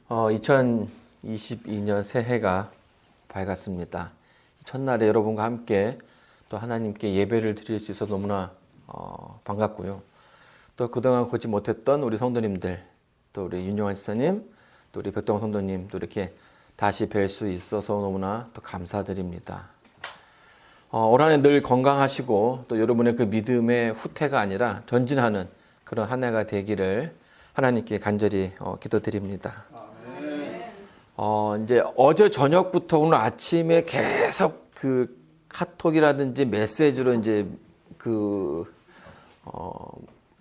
2022년 새해가 밝았습니다. 첫날에 여러분과 함께 또 하나님께 예배를 드릴 수 있어서 너무나 반갑고요. 또 그동안 보지 못했던 우리 성도님들, 또 우리 윤영환 지사님, 또 우리 백동 성도님, 또 이렇게 다시 뵐 수 있어서 너무나 또 감사드립니다. 올 한 해 늘 건강하시고 또 여러분의 그 믿음의 후퇴가 아니라 전진하는 그런 한 해가 되기를 하나님께 간절히 기도드립니다. 이제 어제 저녁부터 오늘 아침에 계속 그 카톡이라든지 메시지로 이제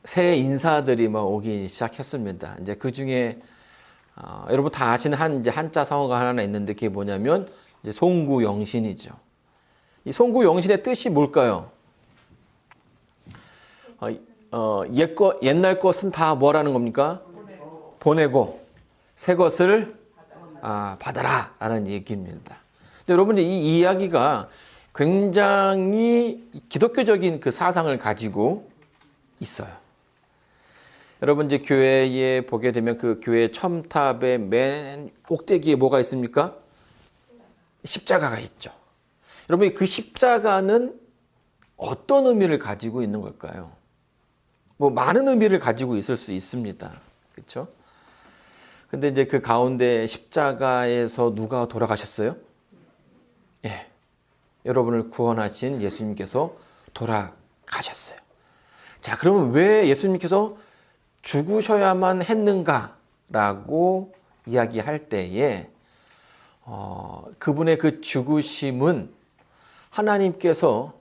새해 인사들이 막 오기 시작했습니다. 이제 그 중에 여러분 다 아시는 이제 한자 성어가 하나 있는데 그게 뭐냐면 이제 송구영신이죠. 이 송구영신의 뜻이 뭘까요? 옛날 것은 다 뭐라는 겁니까? 보내고 새 것을 받아라 라는 얘기입니다. 근데 여러분 이 이야기가 굉장히 기독교적인 그 사상을 가지고 있어요. 여러분 이제 교회에 보게 되면 그 교회 첨탑의 맨 꼭대기에 뭐가 있습니까? 십자가가 있죠. 여러분 그 십자가는 어떤 의미를 가지고 있는 걸까요? 뭐 많은 의미를 가지고 있을 수 있습니다. 그렇죠? 근데 이제 그 가운데 십자가에서 누가 돌아가셨어요? 예. 여러분을 구원하신 예수님께서 돌아가셨어요. 자, 그러면 왜 예수님께서 죽으셔야만 했는가라고 이야기할 때에 그분의 그 죽으심은 하나님께서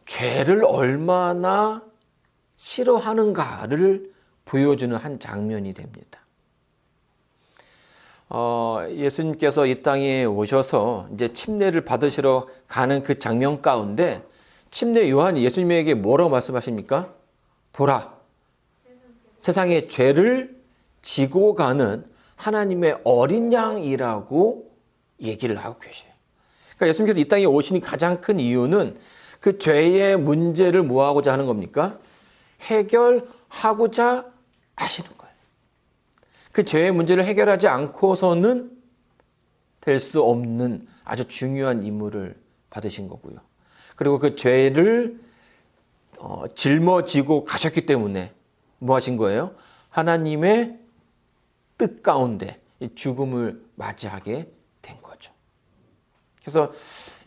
죄를 얼마나 싫어하는가를 보여주는 한 장면이 됩니다. 예수님께서 이 땅에 오셔서 이제 침례를 받으시러 가는 그 장면 가운데 침례 요한이 예수님에게 뭐라고 말씀하십니까? 보라, 세상의 죄를 지고 가는 하나님의 어린 양이라고 얘기를 하고 계셔요. 그러니까 예수님께서 이 땅에 오신 가장 큰 이유는 그 죄의 문제를 뭐하고자 하는 겁니까? 해결하고자 하시는 거예요. 그 죄의 문제를 해결하지 않고서는 될 수 없는 아주 중요한 임무를 받으신 거고요. 그리고 그 죄를 짊어지고 가셨기 때문에 뭐 하신 거예요? 하나님의 뜻 가운데 죽음을 맞이하게 된 거죠. 그래서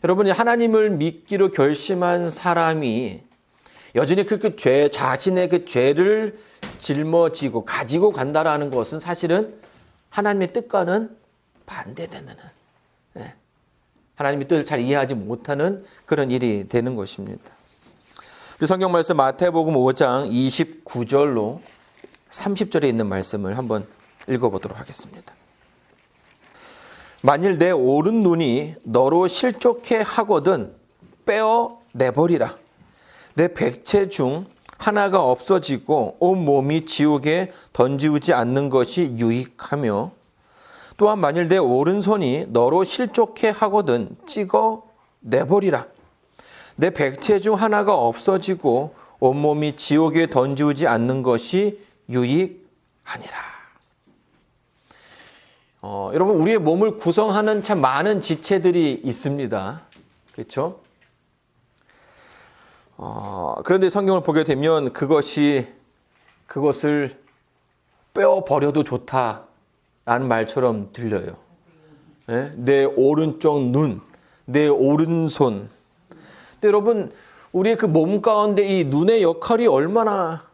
여러분이 하나님을 믿기로 결심한 사람이 여전히 자신의 그 죄를 짊어지고 가지고 간다라는 것은 사실은 하나님의 뜻과는 반대되는, 하나님의 뜻을 잘 이해하지 못하는 그런 일이 되는 것입니다. 우리 성경 말씀 마태복음 5장 29절로 30절에 있는 말씀을 한번 읽어보도록 하겠습니다. 만일 내 오른 눈이 너로 실족해 하거든 빼어 내버리라. 내 백체 중 하나가 없어지고 온 몸이 지옥에 던지우지 않는 것이 유익하며, 또한 만일 내 오른손이 너로 실족해 하거든 찍어 내버리라. 내 백체 중 하나가 없어지고 온 몸이 지옥에 던지우지 않는 것이 유익하니라. 여러분 우리의 몸을 구성하는 참 많은 지체들이 있습니다. 그렇죠? 그런데 성경을 보게 되면 그것을 빼어버려도 좋다라는 말처럼 들려요. 네? 내 오른쪽 눈, 내 오른손. 근데 여러분 우리의 그 몸 가운데 이 눈의 역할이 얼마나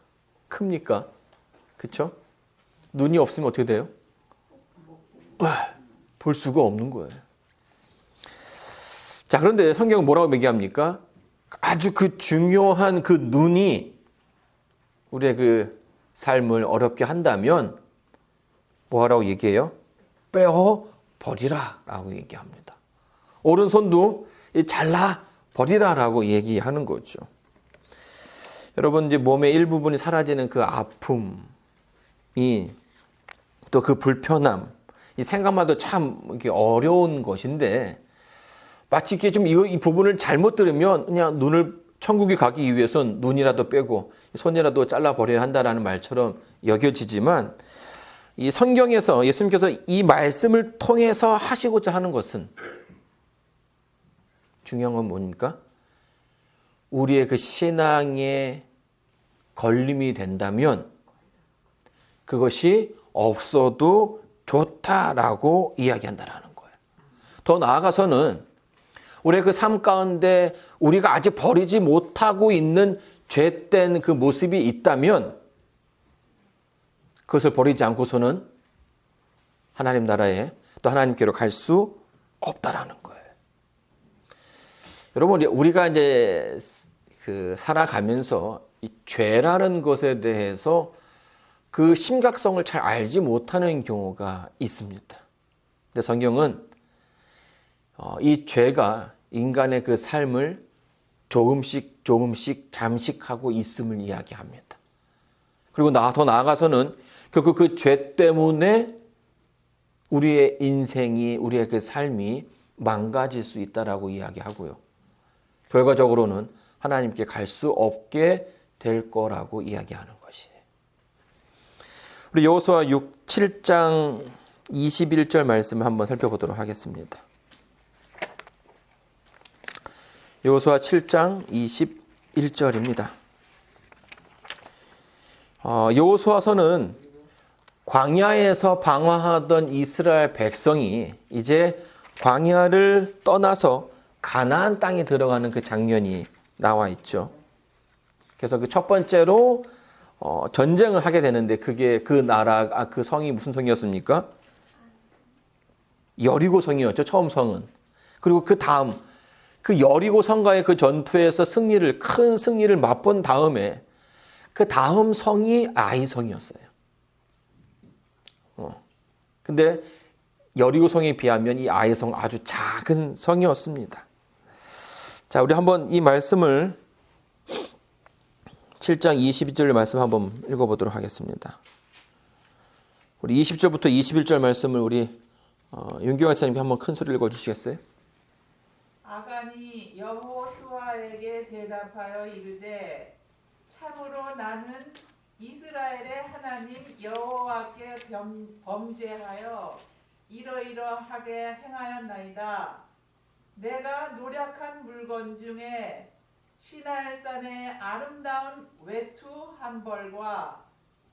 큽니까? 그렇죠? 눈이 없으면 어떻게 돼요? 볼 수가 없는 거예요. 자, 그런데 성경은 뭐라고 얘기합니까? 아주 그 중요한 그 눈이 우리의 그 삶을 어렵게 한다면 뭐라고 얘기해요? 빼어 버리라 라고 얘기합니다. 오른손도 잘라 버리라 라고 얘기하는 거죠. 여러분 이제 몸의 일부분이 사라지는 그 아픔이 또 그 불편함, 이 생각만 해도 참 이렇게 어려운 것인데 마치 이렇게 좀 이 부분을 잘못 들으면 그냥 눈을 천국에 가기 위해선 눈이라도 빼고 손이라도 잘라버려야 한다라는 말처럼 여겨지지만 이 성경에서 예수님께서 이 말씀을 통해서 하시고자 하는 것은 중요한 건 뭡니까? 우리의 그 신앙의 걸림이 된다면 그것이 없어도 좋다라고 이야기한다라는 거예요. 더 나아가서는 우리의 그 삶 가운데 우리가 아직 버리지 못하고 있는 죄된 그 모습이 있다면 그것을 버리지 않고서는 하나님 나라에 또 하나님께로 갈 수 없다라는 거예요. 여러분, 우리가 이제 그 살아가면서 이 죄라는 것에 대해서 그 심각성을 잘 알지 못하는 경우가 있습니다. 근데 성경은 이 죄가 인간의 그 삶을 조금씩 잠식하고 있음을 이야기합니다. 그리고 더 나아가서는 결국 그 죄 때문에 우리의 인생이, 우리의 그 삶이 망가질 수 있다라고 이야기하고요. 결과적으로는 하나님께 갈 수 없게 될 거라고 이야기하는 것이에요. 우리 여호수아 7장 21절 말씀을 한번 살펴보도록 하겠습니다. 여호수아 7장 21절입니다. 여호수아서는 광야에서 방황하던 이스라엘 백성이 이제 광야를 떠나서 가나안 땅에 들어가는 그 장면이 나와 있죠. 그래서 그 첫 번째로 전쟁을 하게 되는데 그게 그 나라, 그 성이 무슨 성이었습니까? 여리고 성이었죠. 처음 성은. 그리고 그 다음 그 여리고 성과의 그 전투에서 큰 승리를 맛본 다음에 그 다음 성이 아이 성이었어요. 근데 여리고 성에 비하면 이 아이 성 아주 작은 성이었습니다. 자, 우리 한번 이 말씀을 7장 22절 말씀 한번 읽어보도록 하겠습니다. 우리 20절부터 21절 말씀을 우리 윤경아 목사님이 한번 큰 소리를 읽어주시겠어요? 아간이 여호수아에게 대답하여 이르되 참으로 나는 이스라엘의 하나님 여호와께 범죄하여 이러이러하게 행하였나이다. 내가 노력한 물건 중에 시날산의 아름다운 외투 한 벌과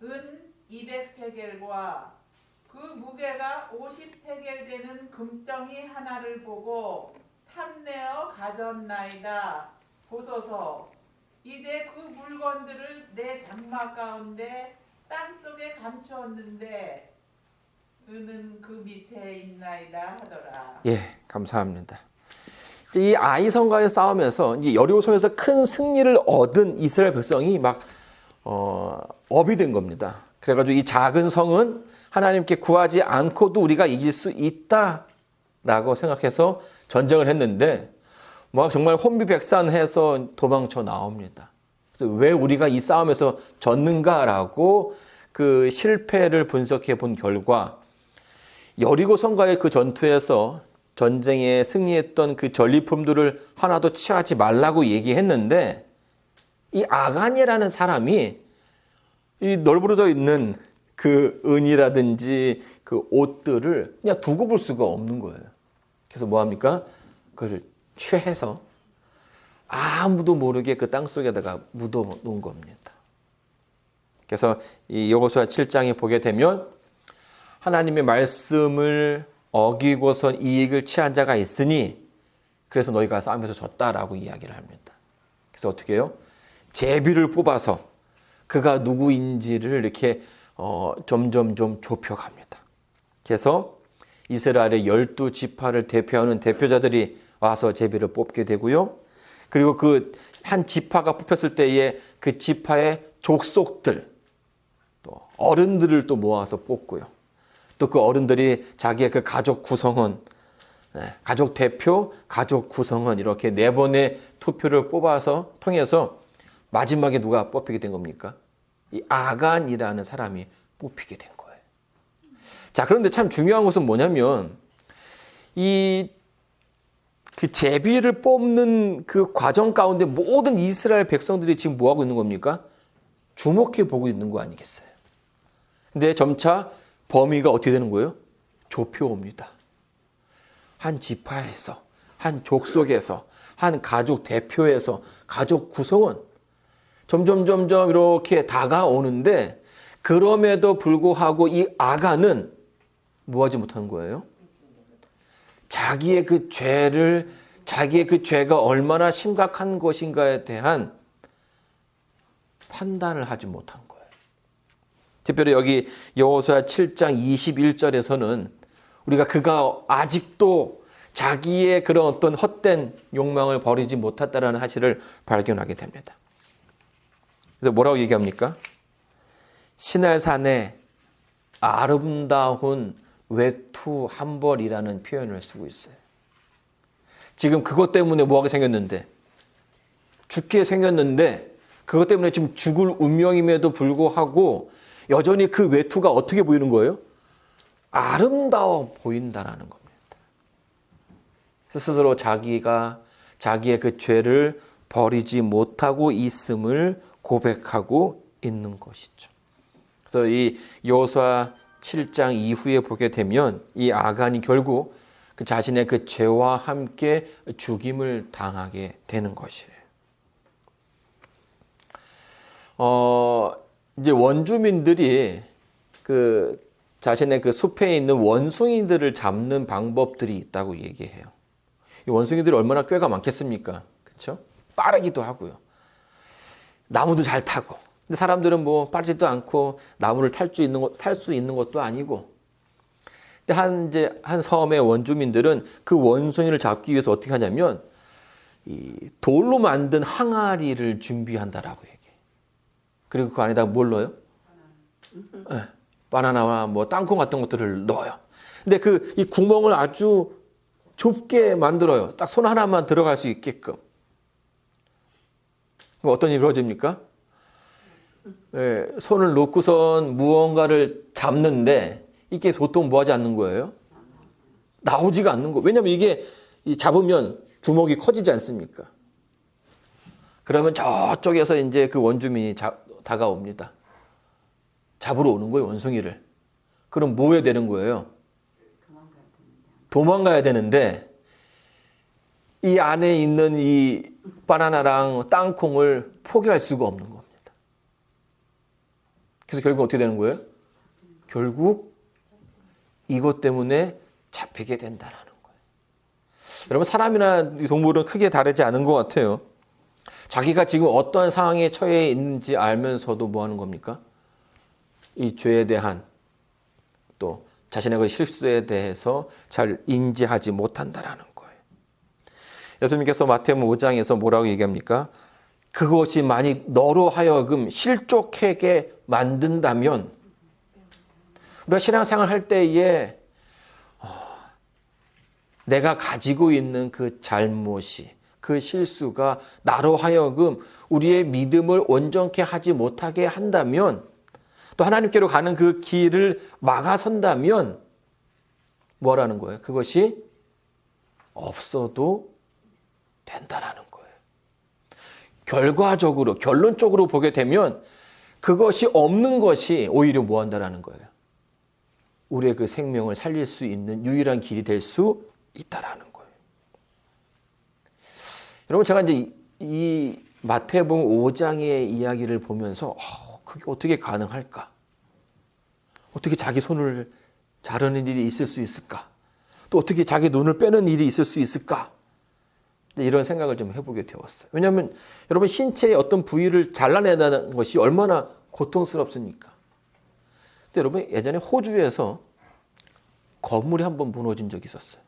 은 200세겔과 그 무게가 50세겔 되는 금덩이 하나를 보고 탐내어 가졌나이다. 보소서, 이제 그 물건들을 내 장막 가운데 땅속에 감추었는데 은은 그 밑에 있나이다 하더라. 예, 감사합니다. 이 아이 성과의 싸움에서 이제 여리고 성에서 큰 승리를 얻은 이스라엘 백성이 막 업이 된 겁니다. 그래가지고 이 작은 성은 하나님께 구하지 않고도 우리가 이길 수 있다라고 생각해서 전쟁을 했는데 뭐 정말 혼비백산해서 도망쳐 나옵니다. 그래서 왜 우리가 이 싸움에서 졌는가라고 그 실패를 분석해 본 결과 여리고 성과의 그 전투에서 전쟁에 승리했던 그 전리품들을 하나도 취하지 말라고 얘기했는데 이 아간이라는 사람이 이 널브러져 있는 그 은이라든지 그 옷들을 그냥 두고 볼 수가 없는 거예요. 그래서 뭐 합니까? 그걸 취해서 아무도 모르게 그 땅속에다가 묻어 놓은 겁니다. 그래서 이 여호수아 7장에 보게 되면 하나님의 말씀을 어기고선 이익을 취한 자가 있으니 그래서 너희가 싸움에서 졌다라고 이야기를 합니다. 그래서 어떻게 해요? 제비를 뽑아서 그가 누구인지를 이렇게 점점 좁혀갑니다. 그래서 이스라엘의 12지파를 대표하는 대표자들이 와서 제비를 뽑게 되고요. 그리고 그 한 지파가 뽑혔을 때에 그 지파의 족속들, 또 어른들을 또 모아서 뽑고요. 또 그 어른들이 자기의 그 가족 구성원, 가족 대표, 가족 구성원 이렇게 4번의 투표를 뽑아서 통해서 마지막에 누가 뽑히게 된 겁니까? 이 아간이라는 사람이 뽑히게 된 거예요. 자, 그런데 참 중요한 것은 뭐냐면 그 제비를 뽑는 그 과정 가운데 모든 이스라엘 백성들이 지금 뭐 하고 있는 겁니까? 주목해 보고 있는 거 아니겠어요? 근데 점차 범위가 어떻게 되는 거예요? 좁혀옵니다. 한 지파에서, 한 족속에서, 한 가족 대표에서, 가족 구성원 점점 이렇게 다가오는데, 그럼에도 불구하고 이 아간은 뭐 하지 못하는 거예요? 자기의 그 죄가 얼마나 심각한 것인가에 대한 판단을 하지 못한 거예요. 특별히 여기 여호수아 7장 21절에서는 우리가 그가 아직도 자기의 그런 어떤 헛된 욕망을 버리지 못했다라는 사실을 발견하게 됩니다. 그래서 뭐라고 얘기합니까? 시날산에 아름다운 외투 한 벌이라는 표현을 쓰고 있어요. 지금 그것 때문에 뭐하게 생겼는데, 죽게 생겼는데, 그것 때문에 지금 죽을 운명임에도 불구하고 여전히 그 외투가 어떻게 보이는 거예요? 아름다워 보인다라는 겁니다. 스스로 자기의 그 죄를 버리지 못하고 있음을 고백하고 있는 것이죠. 그래서 이 여호수아 7장 이후에 보게 되면 이 아간이 결국 그 자신의 그 죄와 함께 죽임을 당하게 되는 것이에요. 이제 원주민들이 그 자신의 그 숲에 있는 원숭이들을 잡는 방법들이 있다고 얘기해요. 이 원숭이들이 얼마나 꾀가 많겠습니까? 그렇죠? 빠르기도 하고요. 나무도 잘 타고. 근데 사람들은 뭐 빠르지도 않고 나무를 탈 수 있는 것도 아니고. 근데 한 섬의 원주민들은 그 원숭이를 잡기 위해서 어떻게 하냐면 이 돌로 만든 항아리를 준비한다라고 얘기해요. 그리고 그 안에다가 뭘 넣어요? 네, 바나나와 뭐 땅콩 같은 것들을 넣어요. 근데 이 구멍을 아주 좁게 만들어요. 딱 손 하나만 들어갈 수 있게끔. 그럼 어떤 일이 벌어집니까? 네, 손을 놓고선 무언가를 잡는데 이게 보통 뭐 하지 않는 거예요? 나오지가 않는 거예요. 왜냐하면 이게 잡으면 주먹이 커지지 않습니까? 그러면 저쪽에서 이제 그 원주민이 다가옵니다. 잡으러 오는 거예요, 원숭이를. 그럼 뭐 해야 되는 거예요? 도망가야 되는데 이 안에 있는 이 바나나랑 땅콩을 포기할 수가 없는 겁니다. 그래서 결국 어떻게 되는 거예요? 결국 이것 때문에 잡히게 된다는 거예요. 여러분, 사람이나 동물은 크게 다르지 않은 것 같아요. 자기가 지금 어떤 상황에 처해 있는지 알면서도 뭐 하는 겁니까? 이 죄에 대한 또 자신의 그 실수에 대해서 잘 인지하지 못한다라는 거예요. 예수님께서 마태복음 5장에서 뭐라고 얘기합니까? 그것이 만약 너로 하여금 실족하게 만든다면, 우리가 신앙생활 할 때에 내가 가지고 있는 그 잘못이, 그 실수가 나로 하여금 우리의 믿음을 온전케 하지 못하게 한다면, 또 하나님께로 가는 그 길을 막아선다면 뭐라는 거예요? 그것이 없어도 된다라는 거예요. 결과적으로, 결론적으로 보게 되면 그것이 없는 것이 오히려 뭐 한다라는 거예요? 우리의 그 생명을 살릴 수 있는 유일한 길이 될 수 있다라는 거예요. 여러분, 제가 이제 이 마태복음 5장의 이야기를 보면서 그게 어떻게 가능할까? 어떻게 자기 손을 자르는 일이 있을 수 있을까? 또 어떻게 자기 눈을 빼는 일이 있을 수 있을까? 이런 생각을 좀 해보게 되었어요. 왜냐하면 여러분, 신체의 어떤 부위를 잘라낸다는 것이 얼마나 고통스럽습니까? 근데 여러분, 예전에 호주에서 건물이 한번 무너진 적이 있었어요.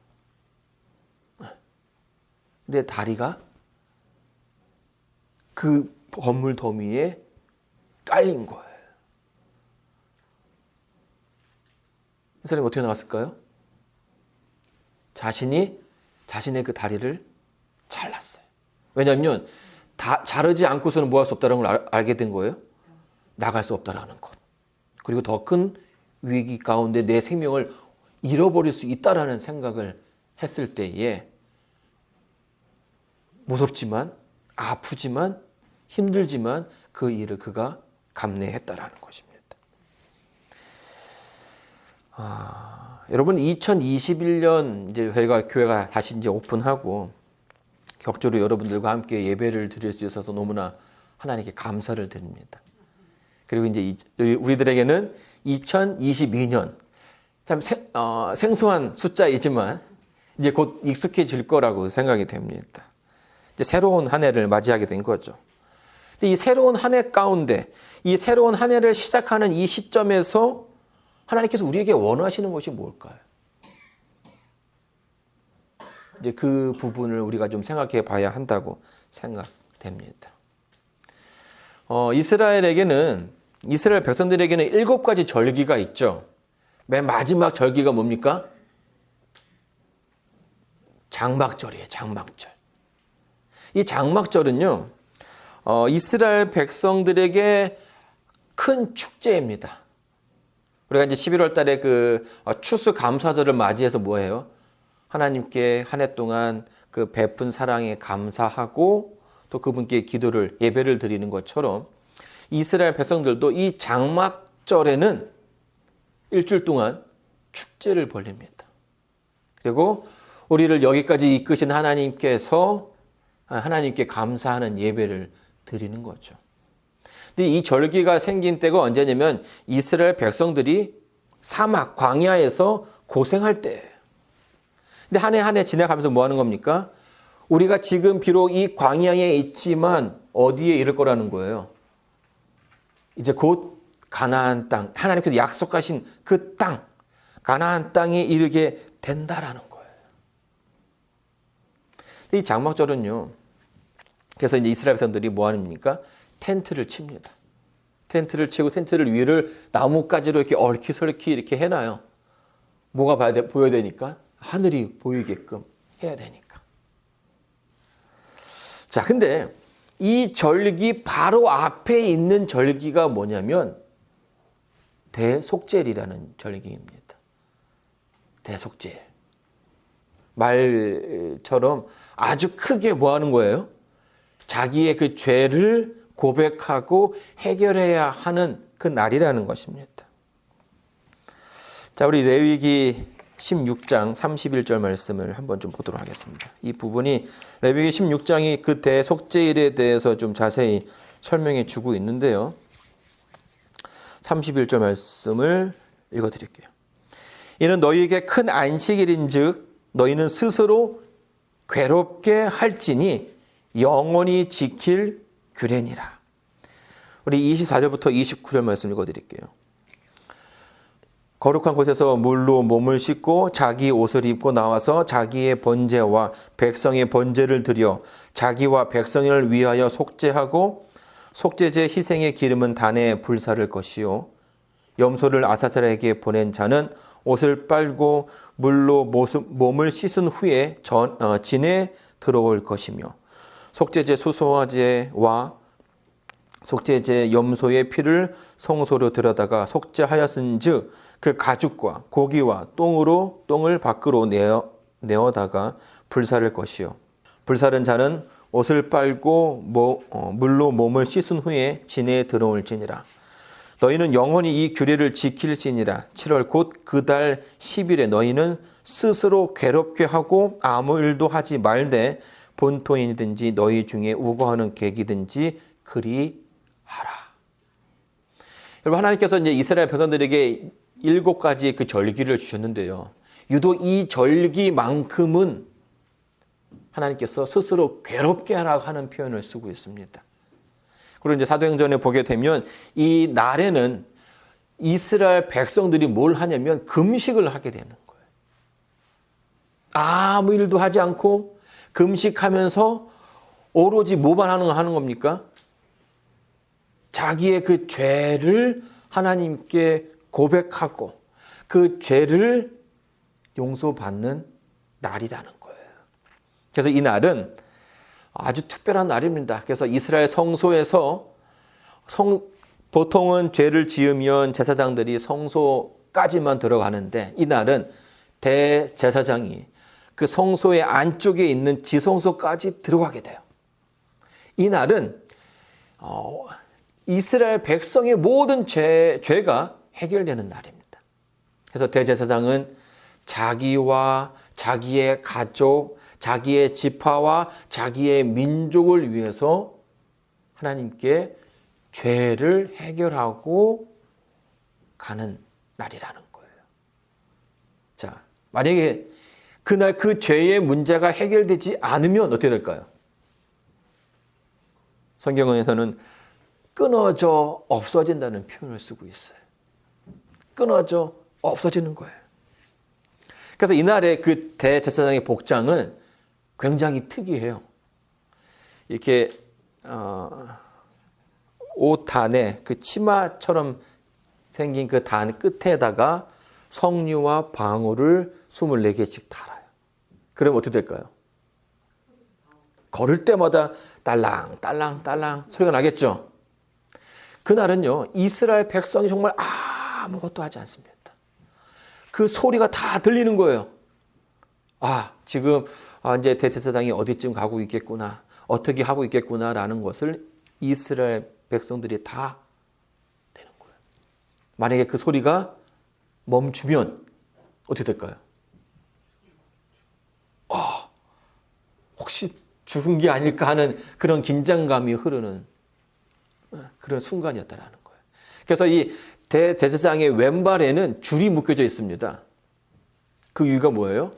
근데 다리가 그 건물 더미에 깔린 거예요. 이 사람이 어떻게 나왔을까요? 자신의 그 다리를 잘랐어요. 왜냐하면 자르지 않고서는 뭐 할 수 없다는 걸 알게 된 거예요. 나갈 수 없다는 것. 그리고 더 큰 위기 가운데 내 생명을 잃어버릴 수 있다라는 생각을 했을 때에 무섭지만, 아프지만, 힘들지만 그 일을 그가 감내했다라는 것입니다. 여러분 2021년 이제 저희가 교회가 다시 이제 오픈하고 격주로 여러분들과 함께 예배를 드릴 수 있어서 너무나 하나님께 감사를 드립니다. 그리고 이제 우리들에게는 2022년 참 생소한 숫자이지만 이제 곧 익숙해질 거라고 생각이 됩니다. 이제 새로운 한 해를 맞이하게 된 거죠. 근데 이 새로운 한 해 가운데 이 새로운 한 해를 시작하는 이 시점에서 하나님께서 우리에게 원하시는 것이 뭘까요? 이제 그 부분을 우리가 좀 생각해 봐야 한다고 생각됩니다. 이스라엘 백성들에게는 7가지 절기가 있죠. 맨 마지막 절기가 뭡니까? 장막절이에요. 장막절. 이 장막절은요, 이스라엘 백성들에게 큰 축제입니다. 우리가 이제 11월 달에 그 추수감사절을 맞이해서 뭐예요? 하나님께 한 해 동안 그 베푼 사랑에 감사하고 또 그분께 기도를, 예배를 드리는 것처럼 이스라엘 백성들도 이 장막절에는 일주일 동안 축제를 벌립니다. 그리고 우리를 여기까지 이끄신 하나님께 감사하는 예배를 드리는 거죠. 근데 이 절기가 생긴 때가 언제냐면 이스라엘 백성들이 사막, 광야에서 고생할 때예요. 근데 한 해 지나가면서 뭐 하는 겁니까? 우리가 지금 비록 이 광야에 있지만 어디에 이를 거라는 거예요? 이제 곧 가나안 땅, 하나님께서 약속하신 그 땅, 가나안 땅에 이르게 된다라는 거예요. 이 장막절은요, 그래서 이제 이스라엘 백성들이 뭐 합니까? 텐트를 칩니다. 텐트를 치고 텐트를 위를 나뭇가지로 이렇게 얽히설키 이렇게 해놔요. 뭐가 보여야 되니까? 하늘이 보이게끔 해야 되니까. 자, 근데 이 절기 바로 앞에 있는 절기가 뭐냐면 대속죄일이라는 절기입니다. 대속죄일. 말처럼 아주 크게 뭐 하는 거예요? 자기의 그 죄를 고백하고 해결해야 하는 그 날이라는 것입니다. 자, 우리 레위기 16장 31절 말씀을 한번 좀 보도록 하겠습니다. 이 부분이 레위기 16장이 그 대속죄일에 대해서 좀 자세히 설명해 주고 있는데요. 31절 말씀을 읽어 드릴게요. 이는 너희에게 큰 안식일인즉 너희는 스스로 괴롭게 할지니 영원히 지킬 규례니라. 우리 24절부터 29절 말씀 읽어 드릴게요. 거룩한 곳에서 물로 몸을 씻고 자기 옷을 입고 나와서 자기의 번제와 백성의 번제를 드려 자기와 백성을 위하여 속죄하고 속죄제 희생의 기름은 단에 불사를 것이요 염소를 아사셀에게 보낸 자는 옷을 빨고 물로 몸을 씻은 후에 진에 들어올 것이며 속죄제 수소화제와 속죄제 염소의 피를 성소로 들여다가 속죄하였은즉 그 가죽과 고기와 똥을 밖으로 내어다가 불사를 것이요 불사른 자는 옷을 빨고 물로 몸을 씻은 후에 진에 들어올지니라. 너희는 영원히 이 규례를 지킬지니라. 7월 곧 그 달 10일에 너희는 스스로 괴롭게 하고 아무 일도 하지 말되 본토인이든지 너희 중에 우거하는 객이든지 그리하라. 여러분, 하나님께서 이제 이스라엘 백성들에게 7가지의 그 절기를 주셨는데요. 유독 이 절기만큼은 하나님께서 스스로 괴롭게 하라고 하는 표현을 쓰고 있습니다. 그리고 이제 사도행전에 보게 되면 이 날에는 이스라엘 백성들이 뭘 하냐면 금식을 하게 되는 거예요. 아무 일도 하지 않고 금식하면서 오로지 뭐만 하는 겁니까? 자기의 그 죄를 하나님께 고백하고 그 죄를 용서받는 날이라는 거예요. 그래서 이 날은 아주 특별한 날입니다. 그래서 이스라엘 성소에서 보통은 죄를 지으면 제사장들이 성소까지만 들어가는데 이 날은 대제사장이 그 성소의 안쪽에 있는 지성소까지 들어가게 돼요. 이 날은 이스라엘 백성의 모든 죄가 해결되는 날입니다. 그래서 대제사장은 자기와 자기의 가족, 자기의 지파와 자기의 민족을 위해서 하나님께 죄를 해결하고 가는 날이라는 거예요. 자, 만약에 그날 그 죄의 문제가 해결되지 않으면 어떻게 될까요? 성경에서는 끊어져 없어진다는 표현을 쓰고 있어요. 끊어져 없어지는 거예요. 그래서 이날의 그 대제사장의 복장은 굉장히 특이해요. 이렇게 옷 단에 그 치마처럼 생긴 그 단 끝에다가 석류와 방울을 24개씩 달아요. 그러면 어떻게 될까요? 걸을 때마다 딸랑 딸랑 딸랑 소리가 나겠죠. 그날은요, 이스라엘 백성이 정말 아무것도 하지 않습니다. 그 소리가 다 들리는 거예요. 지금 이제 대제사장이 어디쯤 가고 있겠구나, 어떻게 하고 있겠구나라는 것을 이스라엘 백성들이 다 되는 거예요. 만약에 그 소리가 멈추면 어떻게 될까요? 혹시 죽은 게 아닐까 하는 그런 긴장감이 흐르는 그런 순간이었다라는 거예요. 그래서 이 대제사장의 왼발에는 줄이 묶여져 있습니다. 그 이유가 뭐예요?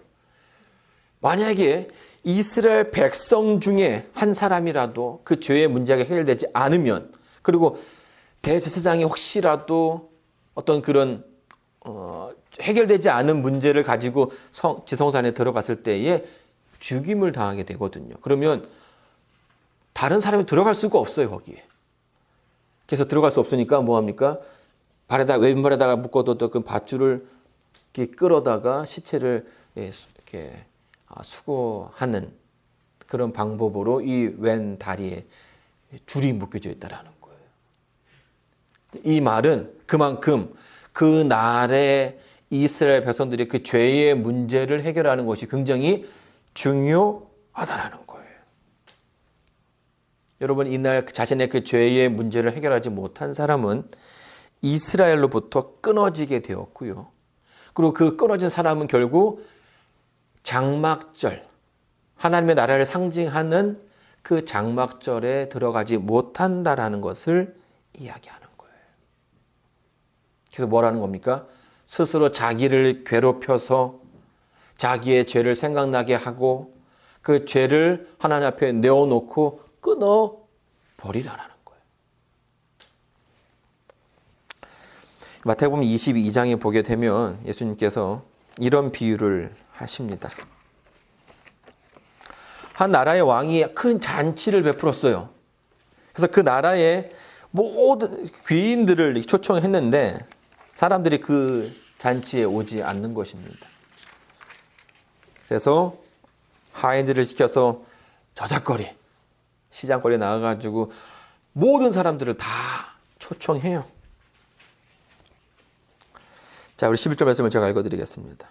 만약에 이스라엘 백성 중에 한 사람이라도 그 죄의 문제가 해결되지 않으면, 그리고 대제사장이 혹시라도 어떤 그런 해결되지 않은 문제를 가지고 지성산에 들어갔을 때에 죽임을 당하게 되거든요. 그러면 다른 사람이 들어갈 수가 없어요, 거기에. 그래서 들어갈 수 없으니까 뭐 합니까? 왼발에다가 묶어뒀던 그 밧줄을 이렇게 끌어다가 시체를 이렇게 수거하는 그런 방법으로 이 왼 다리에 줄이 묶여져 있다라는 거예요. 이 말은 그만큼 그 날에 이스라엘 백성들이 그 죄의 문제를 해결하는 것이 굉장히 중요하다라는 거예요. 여러분, 이날 자신의 그 죄의 문제를 해결하지 못한 사람은 이스라엘로부터 끊어지게 되었고요. 그리고 그 끊어진 사람은 결국 장막절, 하나님의 나라를 상징하는 그 장막절에 들어가지 못한다라는 것을 이야기하는 거예요. 그래서 뭐라는 겁니까? 스스로 자기를 괴롭혀서 자기의 죄를 생각나게 하고 그 죄를 하나님 앞에 내어놓고 끊어버리라는 거예요. 마태복음 22장에 보게 되면 예수님께서 이런 비유를 하십니다. 한 나라의 왕이 큰 잔치를 베풀었어요. 그래서 그 나라의 모든 귀인들을 초청했는데 사람들이 그 잔치에 오지 않는 것입니다. 그래서 하인들을 시켜서 저작거리, 시장거리에 나가가지고 모든 사람들을 다 초청해요. 자, 우리 11절 말씀을 제가 읽어드리겠습니다.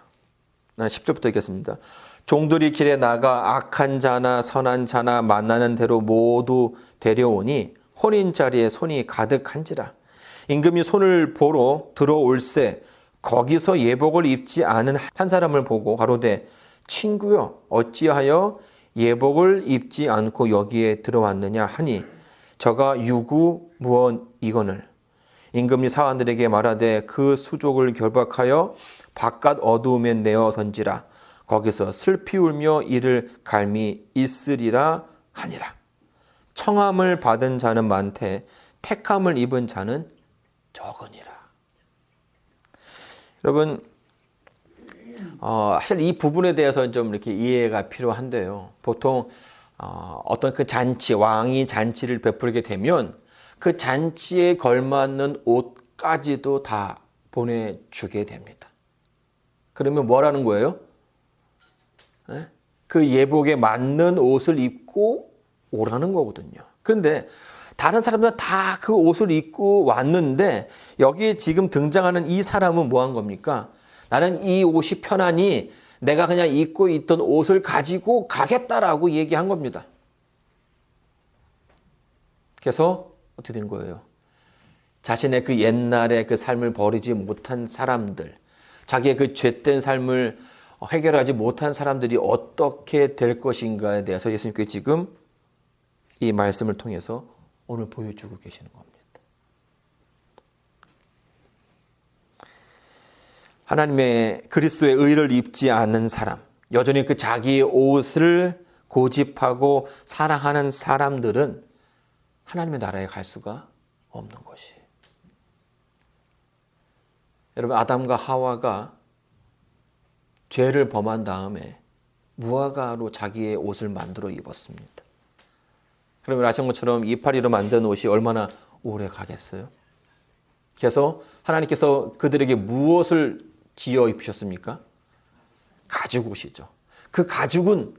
10절부터 읽겠습니다. 종들이 길에 나가 악한 자나 선한 자나 만나는 대로 모두 데려오니 혼인자리에 손이 가득한지라. 임금이 손을 보러 들어올세 거기서 예복을 입지 않은 한 사람을 보고 가로되 친구여 어찌하여 예복을 입지 않고 여기에 들어왔느냐 하니 저가 유구무원이거늘. 임금이 사환들에게 말하되 그 수족을 결박하여 바깥 어두움에 내어 던지라. 거기서 슬피 울며 이를 갈미 있으리라 하니라. 청함을 받은 자는 많되 택함을 입은 자는 적으니라. 여러분, 사실 이 부분에 대해서 좀 이렇게 이해가 필요한데요. 보통 어떤 그 잔치, 왕이 잔치를 베풀게 되면 그 잔치에 걸맞는 옷까지도 다 보내주게 됩니다. 그러면 뭐라는 거예요? 그 예복에 맞는 옷을 입고 오라는 거거든요. 그런데 다른 사람들은 다 그 옷을 입고 왔는데 여기에 지금 등장하는 이 사람은 뭐 한 겁니까? 나는 이 옷이 편하니 내가 그냥 입고 있던 옷을 가지고 가겠다라고 얘기한 겁니다. 그래서 어떻게 된 거예요? 자신의 그 옛날의 그 삶을 버리지 못한 사람들, 자기의 그 죄된 삶을 해결하지 못한 사람들이 어떻게 될 것인가에 대해서 예수님께서 지금 이 말씀을 통해서 오늘 보여주고 계시는 겁니다. 하나님의 그리스도의 의를 입지 않는 사람, 여전히 그 자기의 옷을 고집하고 사랑하는 사람들은 하나님의 나라에 갈 수가 없는 것이에요. 여러분, 아담과 하와가 죄를 범한 다음에 무화과로 자기의 옷을 만들어 입었습니다. 그러면 아시는 것처럼 이파리로 만든 옷이 얼마나 오래 가겠어요? 그래서 하나님께서 그들에게 무엇을 지어 입히셨습니까? 가죽옷이죠. 그 가죽은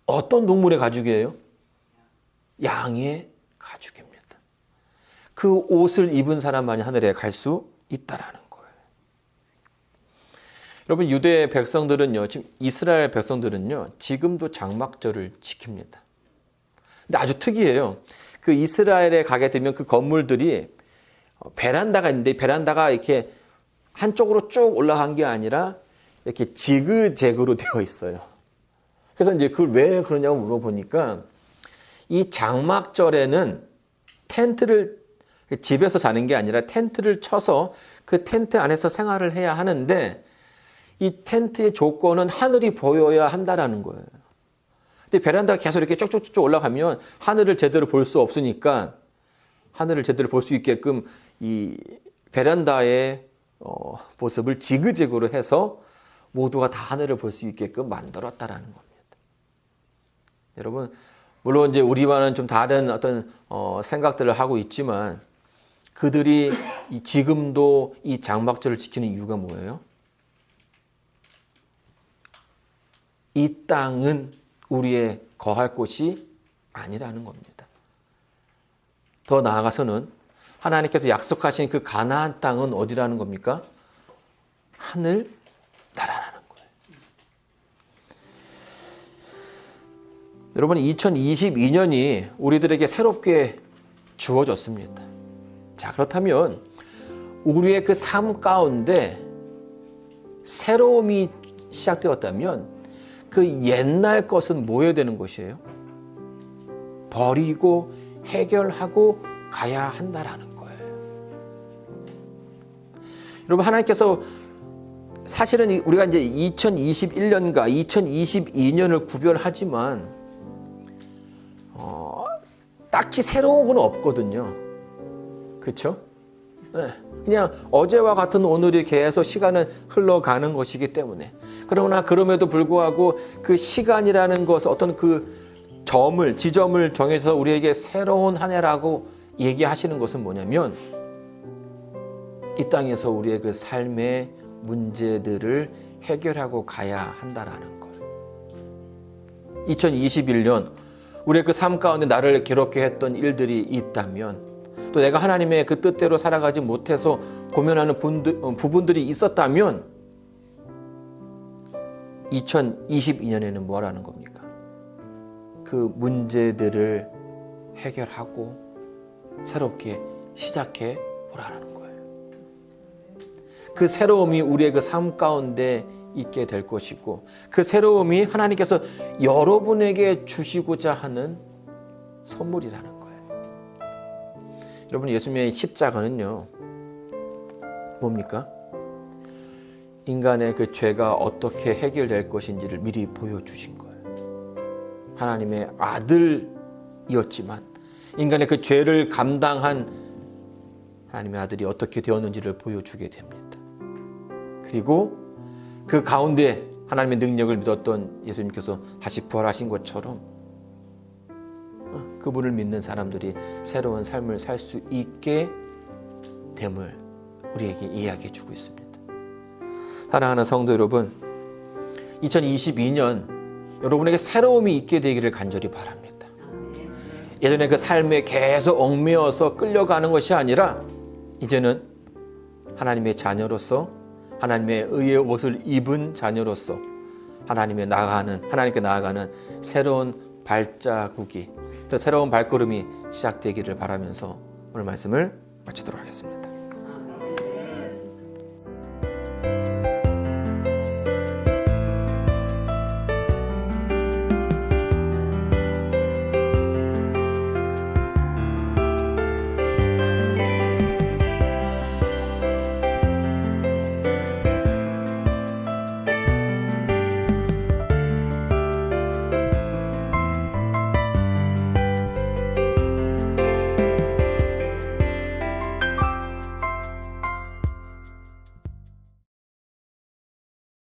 어떤 동물의 가죽이에요? 양의 가죽입니다. 그 옷을 입은 사람만이 하늘에 갈 수 있다라는 거예요. 여러분, 유대 백성들은요, 지금 이스라엘 백성들은요, 지금도 장막절을 지킵니다. 근데 아주 특이해요. 그 이스라엘에 가게 되면 그 건물들이 베란다가 있는데 베란다가 이렇게 한쪽으로 쭉 올라간 게 아니라 이렇게 지그재그로 되어 있어요. 그래서 이제 그걸 왜 그러냐고 물어보니까 이 장막절에는 텐트를 집에서 자는 게 아니라 텐트를 쳐서 그 텐트 안에서 생활을 해야 하는데 이 텐트의 조건은 하늘이 보여야 한다라는 거예요. 근데 베란다가 계속 이렇게 쭉쭉쭉 올라가면 하늘을 제대로 볼 수 없으니까 하늘을 제대로 볼 수 있게끔 이 베란다의 모습을 지그재그로 해서 모두가 다 하늘을 볼 수 있게끔 만들었다라는 겁니다. 여러분, 물론 이제 우리와는 좀 다른 어떤 생각들을 하고 있지만 그들이 지금도 이 장막절을 지키는 이유가 뭐예요? 이 땅은 우리의 거할 곳이 아니라는 겁니다. 더 나아가서는 하나님께서 약속하신 그 가나안 땅은 어디라는 겁니까? 하늘 나라라는 거예요. 여러분, 2022년이 우리들에게 새롭게 주어졌습니다. 자, 그렇다면 우리의 그 삶 가운데 새로움이 시작되었다면 그 옛날 것은 뭐여야 되는 것이에요? 버리고 해결하고 가야 한다라는 거예요. 여러분, 하나님께서 사실은 우리가 이제 2021년과 2022년을 구별하지만 딱히 새로운 건 없거든요. 그렇죠? 네. 그냥 어제와 같은 오늘이 계속 시간은 흘러가는 것이기 때문에 그러나 그럼에도 불구하고 그 시간이라는 것 어떤 그 지점을 정해서 우리에게 새로운 한 해라고 얘기하시는 것은 뭐냐면 이 땅에서 우리의 그 삶의 문제들을 해결하고 가야 한다라는 거예요. 2021년 우리의 그 삶 가운데 나를 괴롭게 했던 일들이 있다면 또 내가 하나님의 그 뜻대로 살아가지 못해서 고민하는 부분들이 있었다면 2022년에는 뭐라는 겁니까? 그 문제들을 해결하고 새롭게 시작해 보라는 거예요. 그 새로움이 우리의 그 삶 가운데 있게 될 것이고 그 새로움이 하나님께서 여러분에게 주시고자 하는 선물이라는 거예요. 여러분, 예수님의 십자가는요, 뭡니까? 인간의 그 죄가 어떻게 해결될 것인지를 미리 보여주신 거예요. 하나님의 아들이었지만 인간의 그 죄를 감당한 하나님의 아들이 어떻게 되었는지를 보여주게 됩니다. 그리고 그 가운데 하나님의 능력을 믿었던 예수님께서 다시 부활하신 것처럼 그분을 믿는 사람들이 새로운 삶을 살 수 있게 됨을 우리에게 이야기해 주고 있습니다. 사랑하는 성도 여러분, 2022년 여러분에게 새로움이 있게 되기를 간절히 바랍니다. 예전에 그 삶에 계속 얽매여서 끌려가는 것이 아니라 이제는 하나님의 자녀로서 하나님의 의의 옷을 입은 자녀로서 하나님께 나아가는 새로운 발자국이 또 새로운 발걸음이 시작되기를 바라면서 오늘 말씀을 마치도록 하겠습니다.